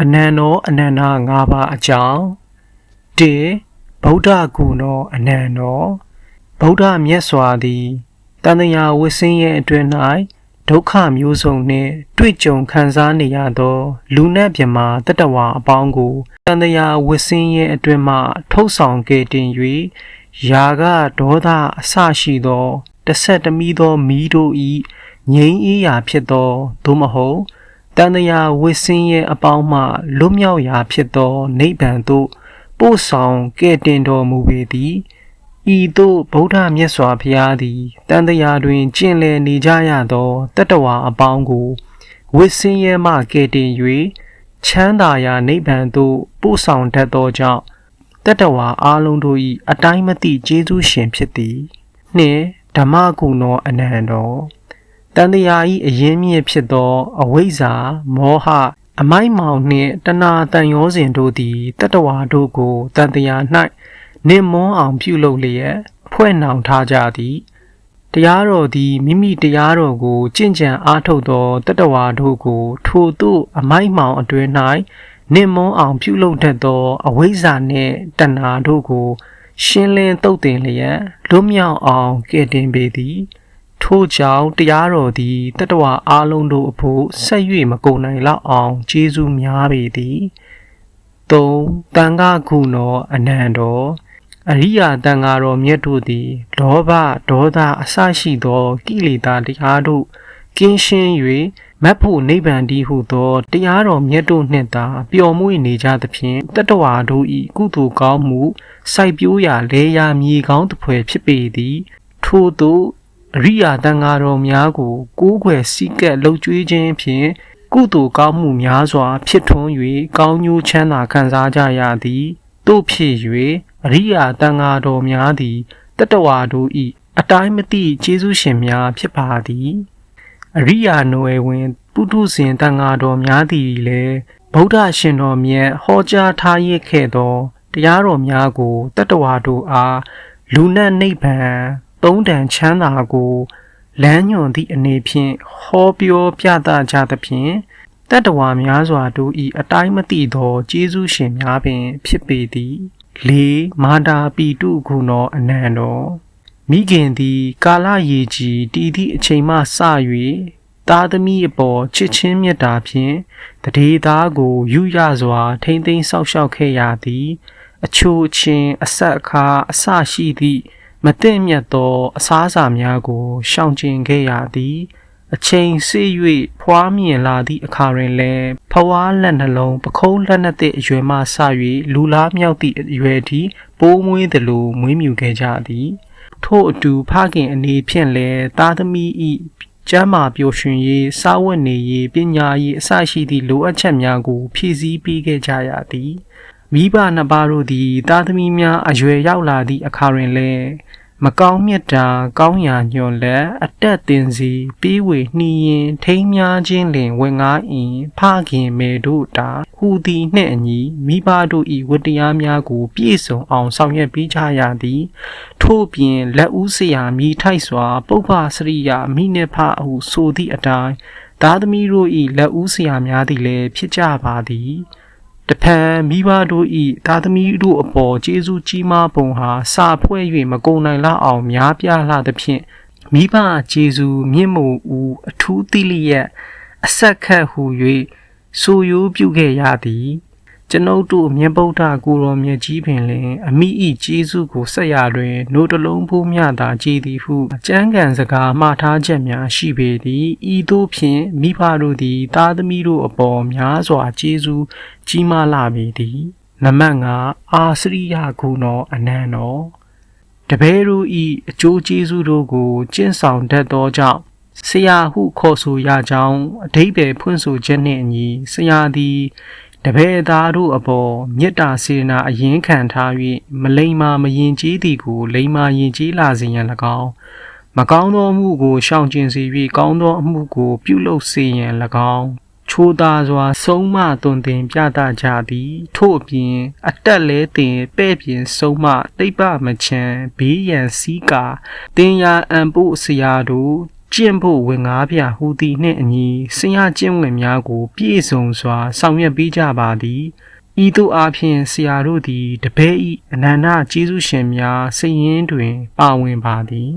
အနန္တောအနန္တ၅ပါးအကြောင်း၁ဗုဒ္ဓဂုဏောအနန္တောဗုဒ္ဓမြတ်စွာသည်တန်တရာဝဆင်းရဲ့အတွင်း၌ဒုက္ခမျိုးစုံနှင့်တွေ့ကြုံခံစားနေရသောလူနတ်မြမာတတ္တဝါအပေါင်းကိုတန်တရာဝဆင်းရဲ့အတွင်းမှထုတ်ဆောင်ခဲ့တင်၍ယာကဒေါသအစရှိသောတဆက်တမီသောမီးတို့ဤငြိမ်းအေးရာဖြစ်သောသို့မဟုတ်တန်တရာဝဆင်းရဲ့အပေါင်းမှလွတ်မြောက်ရာဖြစ်သောနိဗ္ဗာန်သို့ပို့ဆောင်ကဲ့တင်တော်မူပေသည်ဤသို့ဗုဒ္ဓမြတ်စွာဘုရားသည်တန်တရာတွင်ကျင့်လည်နေကြရသောတတ္တဝါအပေါင်းကိုဝဆင်းရဲမှကဲ့တင်၍ချမ်းသာရာနိဗ္ဗာန်သို့ပို့ဆောင်တတ်သောကြောင့်တတ္တဝါအလုံးတို့၏အတိုင်းမသိကျေးဇူးရှင်ဖြစ်သည်နှင့်ဓမ္မဂုဏောအနန္တောတန်တရာ၏အရင်းမြစ်ဖြစ်သောအဝိဇ္ဇာမောဟအမိုက်မောင်နှင့်တဏှာတန်ရောစဉ်တို့သည်တတ္တဝါတို့ကိုတန်တရာ၌နှင့်မွန်းအောင်ပြုလုပ်လျက်ဖွဲ့နှောင်ထားကြသည်တရားတော်သည်မိမိတရားတော်ကိုကျင့်ကြံအားထုတ်သောတတ္တဝါတို့ကိုထိုသို့အမိုက်မောင်အတွင်း၌နှင့်မွန်းအောင်ပြုလုပ်တတ်သောအဝိဇ္ဇာနှင့်တဏှာတို့ကိုရှင်းလင်းသုတ်သင်လျက်လွတ်မြောက်အောင်ကဲ့တင်ပေသည်ထို့ကြောင့်တရားတော်သည်တတ္တဝါအလုံးတို့အဖို့ဆက်၍မကုန်နိုင်လောက်အောင်ကျေးဇူးများပေသည်၃တန်ခါဂုဏောအနန္တောအရိယာတန်ဃာတော်မြတ်တို့သည်လောဘဒေါသအစရှိသောကိလေသာတရားတို့ကင်းရှင်း၍မတ်ဖို့နိဗ္ဗာန်တည်းဟုသောတရားတော်မြတ်တို့နှင့်သာပျော်မွေ့နေကြသဖြင့်တတ္တဝါတို့၏ကုသိုလ်ကောင်းမှုစိုက်ပျိုးရာလဲရာမြေကောင်းတစ်ဖွဲဖြစ်ပေသည်ထို့သို့အရိယာတန်ဃာတော်များကိုကိုးကွယ်စည်းကပ်လှုပ်ကြွေးခြင်းဖြင့်ကုသိုလ်ကောင်းမှုများစွာဖြစ်ထွန်း၍ကောင်းကျိုးချမ်းသာခံစားကြရသည်တို့ဖြစ်၍အရိယာတန်ဃာတော်များသည်တတ္တဝါတို့၏အတိုင်းမသိကျေးဇူးရှင်များဖြစ်ပါသည်အရိယာနွယ်ဝင်ပုထုဇဉ်တန်ဃာတော်များသည်လည်းဗုဒ္ဓရှင်တော်မြတ်ဟောကြားထားရခဲ့သောတရားတော်များကိုတတ္တဝါတို့အားလူနတ်နိဗ္ဗာန်သုံးတန်ချမ်းသာကိုလမ်းညွှန်သည့်အနေဖြင့်ဟောပြောပြသကြသဖြင့်တတ္တဝါများစွာတို့၏အတိုင်းမသိသောကျေးဇူးရှင်များပင်ဖြစ်ပေသည်၄မာတာပိတုဂုဏောအနန္တောမိခင်သည်ကာလရေကြီးတည်သည့်အချိန်မှစ၍သားသမီးအပေါ်ချစ်ချင်းမေတ္တာဖြင့်တရေသားကိုယူရစွာထိမ့်သိမ်းဆောက်ရှောက်ခဲ့ရသည်အချို့ချင်းအဆက်အခါအစရှိသည့်မသိမြတ်သောအစားအစာများကိုရှောင်ကျဉ်ခဲ့ရသည်အချိန်စေ့၍ဖွားမြင်လာသည့်အခါတွင်လည်းဖဝါးလက်နှလုံးပခုံးလက်နှသည့်အရွယ်မှစ၍လူလားမြောက်သည့်အရွယ်ထိပိုးမွေးသလိုမွေးမြူခဲ့ကြသည်ထို့အတူဖခင်အနေဖြင့်လည်းသားသမီး၏ကျမ်းမာပျော်ရွှင်ရေးစားဝတ်နေရေးပညာရေးအစရှိသည့်လိုအပ်ချက်များကိုဖြည့်ဆည်းပေးခဲ့ကြရသည်မိဘနှစ်ပါးတို့သည်သားသမီးများအရွယ်ရောက်လာသည့်အခါတွင်လည်းမကောင်းမြတ်တာကောင်းရာညွန်လက်အတက်တင်စီပေးဝေနှီးရင်ထိမ်းများခြင်းလင်ဝင်ငါအင်ဖခင်မေတို့တာဟူသည်နှင့်အညီမိဘတို့၏ဝတ္တရားများကိုပြည့်စုံအောင်ဆောင်ရွက်ပေးကြရသည်ထို့ပြင်လက်ဦးဆရာမိထိုက်စွာပုပ္ပစရိယမိနှင့်ဖဟုဆိုသည့်အတိုင်းသားသမီးတို့၏လက်ဦးဆရာများသည်လည်းဖြစ်ကြပါသည်တဖန်မိဘတို့၏သားသမီးတို့အပေါ်ကျေးဇူးကြီးမားပုံဟာစာဖွဲ့၍မကုန်နိုင်လောက်အောင်များပြားလာသဖြင့်မိဘကျေးဇူးမြင့်မို့ဦးအထူးသိလျက်အဆက်ခတ်ဟု၍ဆိုရိုးပြုခဲ့ရသည်ကျွန်ုပ်တို့မြတ်ဗုဒ္ဓကိုရောမြတ်ကြီးပင်လင်အမိ၏ကျေးဇူးကိုဆက်ရတွင်နို့တလုံးဖိုးမြသာကြည်သည်ဟုအကျမ်းဂန်စကားမှားထားချက်များရှိပေသည်ဤသို့ဖြင့်မိဘတို့သည်သားသမီးတို့အပေါ်များစွာကျေးဇူးကြီးမားလာပေသည်နံပါတ်5အာစရိယဂုဏောအနန္တောတပည့်တို့၏အကျိုးကျေးဇူးတို့ကိုကျင့်ဆောင်တတ်သောကြောင့်ဆရာဟုခေါ်ဆိုရကြောင်းအဓိပ္ပာယ်ဖွင့်ဆိုချက်နှင့်အညီဆရာသည်တပည့်သားတို့အပေါ်မေတ္တာစေတနာအရင်ခံထား၍မလိမ္မာမယဉ်ကျေးသည်ကိုလိမ္မာယဉ်ကျေးလာစေရန်၎င်းမကောင်းသောအမှုကိုရှောင်ကျဉ်စေ၍ကောင်းသောအမှုကိုပြုလုပ်စေရန်၎င်းချိုးသားစွာဆုံးမသွန်သင်ပြသကြသည်ထို့အပြင်အတက်လဲတင်ပဲ့ပြင်ဆုံးမတိပ္ပမချံဘေးရန်စည်းကာတင်ညာအံပို့ဆရာတို့ ကျင့်ဖို့ဝင်ငါးပြဟူသည်နှင့်အညီဆရာကျင့်ဝင်များကိုပြည့်စုံစွာဆောင်ရွက်ပေးကြပါသည်ဤသို့အားဖြင့်ဆရာတို့သည်တပည့်၏အနန္တကျေးဇူးရှင်များစိတ်ရင်းတွင်ပါဝင်ပါသည်